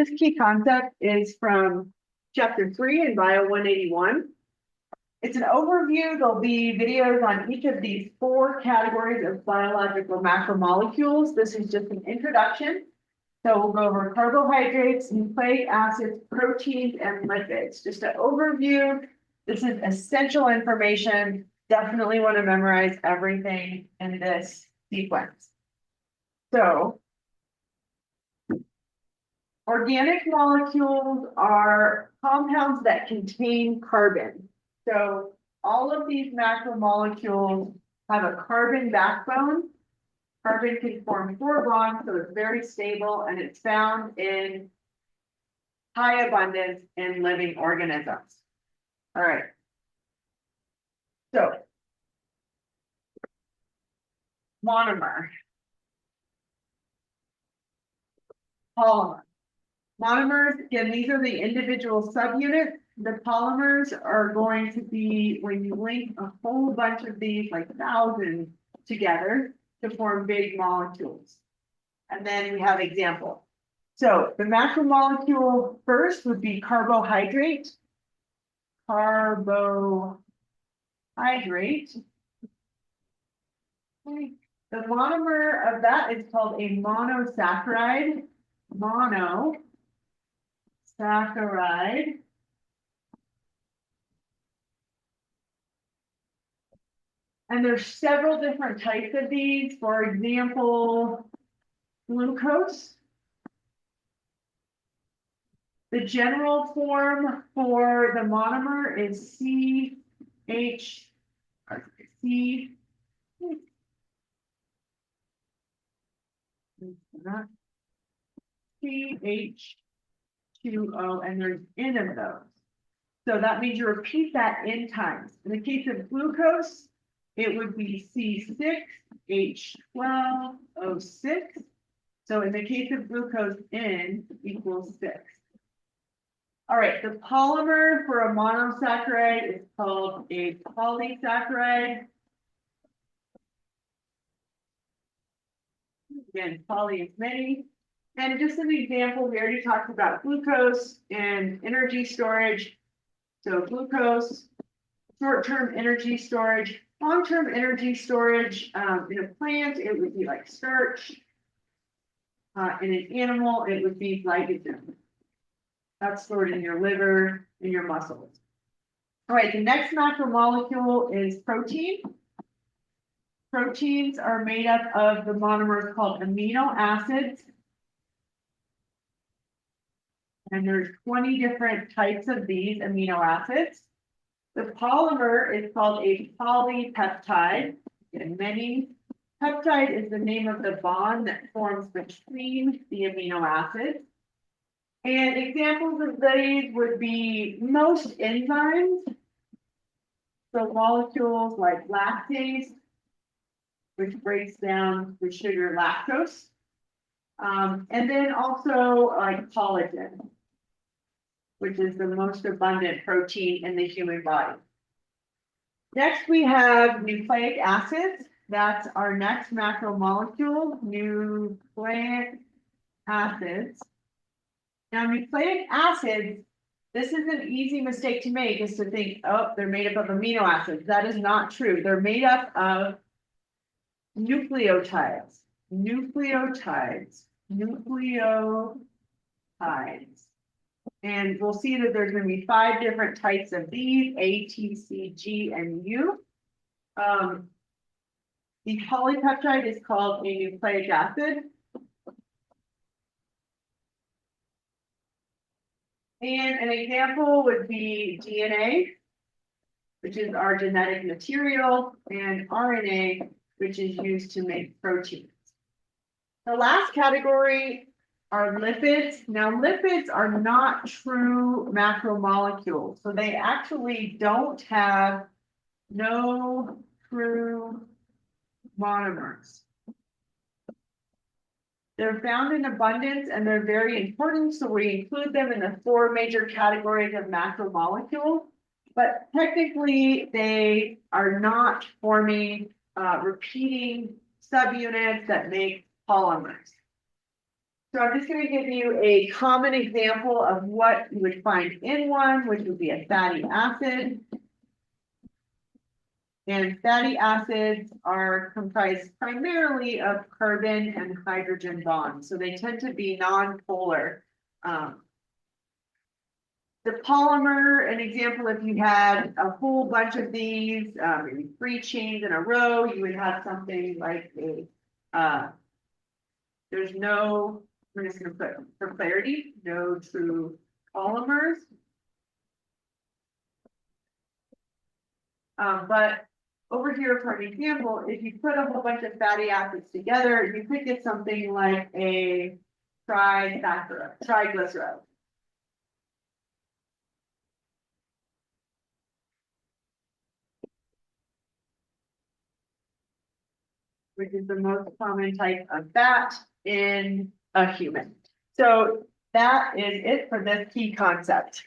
This key concept is from chapter 3 in Bio 181. It's an overview. There'll be videos on each of these 4 categories of biological macromolecules. This is just an introduction. So we'll go over carbohydrates, nucleic acids, proteins, and lipids. Just an overview. This is essential information. Definitely want to memorize everything in this sequence. So organic molecules are compounds that contain carbon. So all of these macromolecules have a carbon backbone. Carbon can form 4 bonds, so it's very stable, and it's found in high abundance in living organisms. All right. So monomer, polymer. Monomers, again, these are the individual subunits. The polymers are going to be when you link a whole bunch of these, like thousands, together to form big molecules. And then we have example. So the macromolecule first would be carbohydrate. Carbohydrate. Okay. The monomer of that is called a monosaccharide. Monosaccharide. And there's several different types of these. For example, glucose. The general form for the monomer is CH2O, and there's N of those. So that means you repeat that N times. In the case of glucose, it would be C6H12O6. So in the case of glucose, N equals 6. All right, the polymer for a monosaccharide is called a polysaccharide. Again, poly is many. And just an example, we already talked about glucose and energy storage. So glucose, short-term energy storage, long-term energy storage. In a plant, it would be like starch. In an animal, it would be glycogen. That's stored in your liver and your muscles. All right, the next macromolecule is protein. Proteins are made up of the monomers called amino acids. And there's 20 different types of these amino acids. The polymer is called a polypeptide. And many peptide is the name of the bond that forms between the amino acids. And examples of these would be most enzymes. So molecules like lactase, which breaks down the sugar lactose. And then also like collagen, which is the most abundant protein in the human body. Next, we have nucleic acids. That's our next macromolecule, nucleic acids. Now, nucleic acids, this is an easy mistake to make, is to think, oh, they're made up of amino acids. That is not true. They're made up of nucleotides. And we'll see that there's going to be 5 different types of these, A, T, C, G, and U. The polypeptide is called a nucleic acid. And an example would be DNA, which is our genetic material, and RNA, which is used to make proteins. The last category are lipids. Now, lipids are not true macromolecules, so they actually don't have no true monomers. They're found in abundance and they're very important, so we include them in the 4 major categories of macromolecules, but technically they are not forming repeating subunits that make polymers. So I'm just going to give you a common example of what you would find in one, which would be a fatty acid. And fatty acids are comprised primarily of carbon and hydrogen bonds, so they tend to be non-polar. The polymer, an example, if you had a whole bunch of these, maybe 3 chains in a row, you would have something like a, there's no, I'm just gonna put for clarity, no true polymers. But over here, for an example, if you put a whole bunch of fatty acids together, you could get something like a triglyceride. Which is the most common type of fat in a human. So that is it for this key concept.